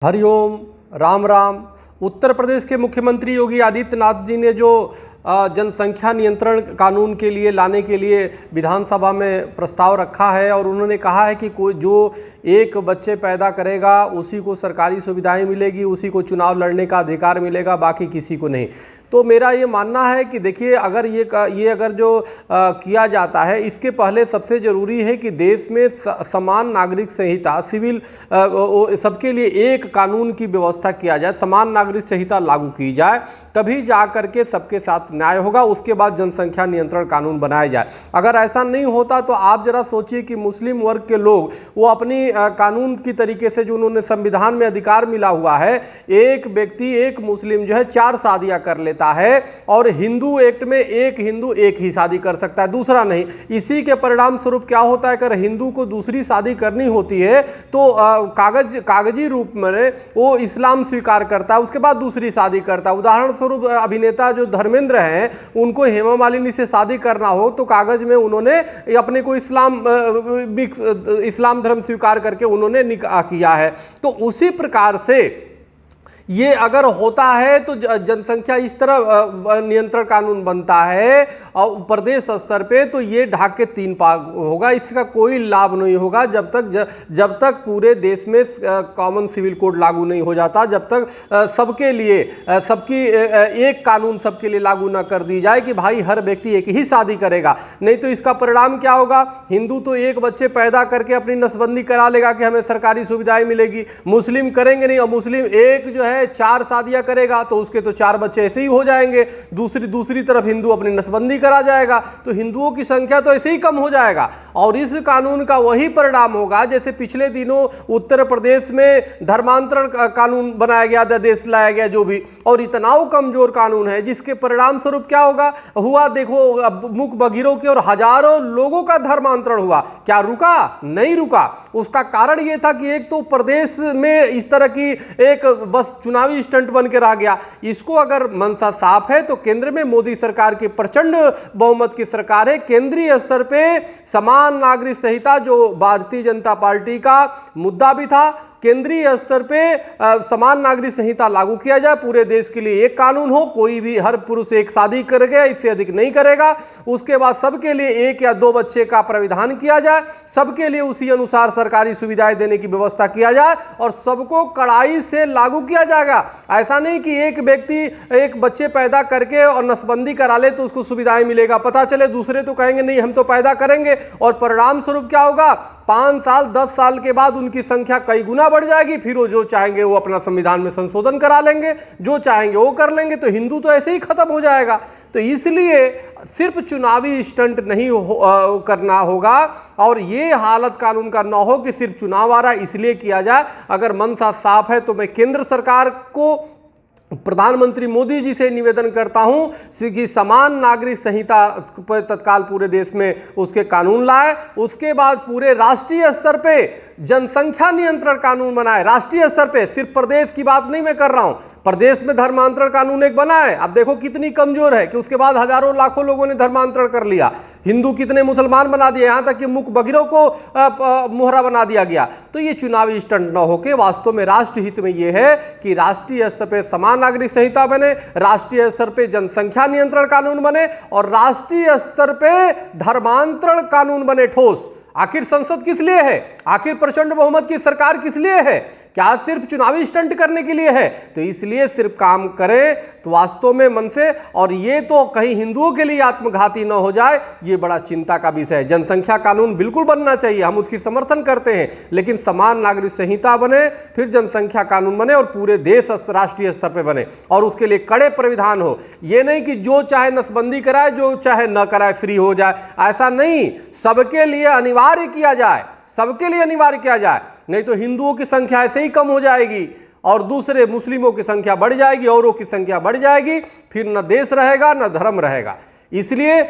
हरिओम, राम राम। उत्तर प्रदेश के मुख्यमंत्री योगी आदित्यनाथ जी ने जो जनसंख्या नियंत्रण कानून के लिए लाने के लिए विधानसभा में प्रस्ताव रखा है और उन्होंने कहा है कि कोई जो एक बच्चे पैदा करेगा उसी को सरकारी सुविधाएं मिलेगी, उसी को चुनाव लड़ने का अधिकार मिलेगा, बाकी किसी को नहीं। तो मेरा ये मानना है कि देखिए, अगर ये अगर जो किया जाता है, इसके पहले सबसे ज़रूरी है कि देश में समान नागरिक संहिता सिविल सबके लिए एक कानून की व्यवस्था किया जाए, समान नागरिक संहिता लागू की जाए, तभी जा करके सबके साथ न्याय होगा। उसके बाद जनसंख्या नियंत्रण कानून बनाया जाए। अगर ऐसा नहीं होता तो आप जरा सोचिए कि मुस्लिम वर्ग के लोग वो अपनी कानून की तरीके से जो उन्होंने संविधान में अधिकार मिला हुआ है, एक व्यक्ति एक मुस्लिम जो है 4 शादियां कर लेता है और हिंदू एक्ट में एक हिंदू एक ही शादी कर सकता है, दूसरा नहीं। इसी के परिणाम स्वरूप क्या होता है, अगर हिंदू को दूसरी शादी करनी होती है तो कागजी रूप में वो इस्लाम स्वीकार करता है, उसके बाद दूसरी शादी करता है। उदाहरण स्वरूप अभिनेता जो धर्मेंद्र हैं, उनको हेमा मालिनी से शादी करना हो तो कागज में उन्होंने अपने को इस्लाम धर्म स्वीकार करके उन्होंने निकाह किया है। तो उसी प्रकार से ये अगर होता है तो जनसंख्या इस तरह नियंत्रण कानून बनता है और प्रदेश स्तर पे तो ये ढाक के 3 पाग होगा। इसका कोई लाभ नहीं होगा जब तक पूरे देश में कॉमन सिविल कोड लागू नहीं हो जाता, जब तक सबके लिए एक कानून सबके लिए लागू ना कर दी जाए कि भाई हर व्यक्ति एक ही शादी करेगा। नहीं तो इसका परिणाम क्या होगा, हिंदू तो एक बच्चे पैदा करके अपनी नसबंदी करा लेगा कि हमें सरकारी सुविधाएं मिलेगी, मुस्लिम करेंगे नहीं, और मुस्लिम एक जो है 4 शादियां करेगा तो उसके तो 4 बच्चे ऐसे ही हो जाएंगे। दूसरी तरफ हिंदू अपनी नसबंदी करा जाएगा तो हिंदुओं की संख्या तो ऐसे ही कम हो जाएगा। और इस कानून का वही परिणाम होगा जैसे पिछले दिनों उत्तर प्रदेश में धर्मांतरण कानून बनाया गया, अध्यादेश लाया गया जो भी, और इतना कमजोर कानून है जिसके परिणाम स्वरूप क्या हुआ देखो, मुख बधिरों के और हजारों लोगों का धर्मांतरण हुआ। क्या रुका? नहीं रुका। उसका कारण यह था कि एक तो प्रदेश में इस तरह की एक बस चुनावी स्टंट बन के रह गया। इसको अगर मंशा साफ है तो केंद्र में मोदी सरकार की प्रचंड बहुमत की सरकार है। केंद्रीय स्तर पे समान नागरिक संहिता जो भारतीय जनता पार्टी का मुद्दा भी था, केंद्रीय स्तर पे समान नागरिक संहिता लागू किया जाए, पूरे देश के लिए एक कानून हो, कोई भी हर पुरुष एक शादी करेगा, इससे अधिक नहीं करेगा। उसके बाद सबके लिए 1 या 2 बच्चे का प्राविधान किया जाए, सबके लिए उसी अनुसार सरकारी सुविधाएं देने की व्यवस्था किया जाए और सबको कड़ाई से लागू किया जाएगा। ऐसा नहीं कि एक व्यक्ति एक बच्चे पैदा करके और नसबंदी करा ले तो उसको सुविधाएं मिलेगा, पता चले दूसरे तो कहेंगे नहीं हम तो पैदा करेंगे, और परिणाम स्वरूप क्या होगा, 5 साल 10 साल के बाद उनकी संख्या कई गुना बढ़ जाएगी। फिर वो जो चाहेंगे वो अपना संविधान में संशोधन करा लेंगे, जो चाहेंगे वो कर लेंगे, तो हिंदू तो ऐसे ही खत्म हो जाएगा। तो इसलिए सिर्फ चुनावी स्टंट नहीं करना होगा और ये हालत कानून का ना हो कि सिर्फ चुनाव आ रहा है इसलिए किया जाए। अगर मंशा साफ है तो मैं केंद्र सरकार को, प्रधानमंत्री मोदी जी से निवेदन करता हूं कि समान नागरिक संहिता पर तत्काल पूरे देश में उसके कानून लाए। उसके बाद पूरे राष्ट्रीय स्तर पे जनसंख्या नियंत्रण कानून बनाए, राष्ट्रीय स्तर पे, सिर्फ प्रदेश की बात नहीं मैं कर रहा हूं। प्रदेश में धर्मांतरण कानून एक बना है, अब देखो कितनी कमजोर है कि उसके बाद हजारों लाखों लोगों ने धर्मांतरण कर लिया, हिंदू कितने मुसलमान बना दिए, यहां तक कि मुख बधिरों को मोहरा बना दिया गया। तो ये चुनावी स्टंट न होके वास्तव में राष्ट्र हित में ये है कि राष्ट्रीय स्तर पे समान नागरिक संहिता बने, राष्ट्रीय स्तर पे जनसंख्या नियंत्रण कानून बने और राष्ट्रीय स्तर पे धर्मांतरण कानून बने ठोस। आखिर संसद किस लिए है? आखिर प्रचंड बहुमत की सरकार किस लिए है? क्या सिर्फ चुनावी स्टंट करने के लिए है? तो इसलिए सिर्फ काम करें तो वास्तव में मन से, और ये तो कहीं हिंदुओं के लिए आत्मघाती न हो जाए, ये बड़ा चिंता का विषय है। जनसंख्या कानून बिल्कुल बनना चाहिए, हम उसकी समर्थन करते हैं, लेकिन समान नागरिक संहिता बने, फिर जनसंख्या कानून बने और पूरे देश राष्ट्रीय स्तर पर बने और उसके लिए कड़े प्राविधान हो। ये नहीं कि जो चाहे नसबंदी कराए, जो चाहे न कराए, फ्री हो जाए, ऐसा नहीं। सबके लिए अनिवार्य किया जाए, सबके लिए अनिवार्य किया जाए, नहीं तो हिंदुओं की संख्या ऐसे ही कम हो जाएगी और दूसरे मुस्लिमों की संख्या बढ़ जाएगी, औरों की संख्या बढ़ जाएगी, फिर न देश रहेगा न धर्म रहेगा। इसलिए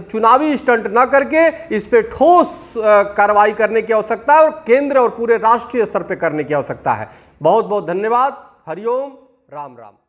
चुनावी स्टंट न करके इस पे ठोस कार्रवाई करने की आवश्यकता है और केंद्र और पूरे राष्ट्रीय स्तर पे करने की आवश्यकता है। बहुत बहुत धन्यवाद। हरिओम, राम राम।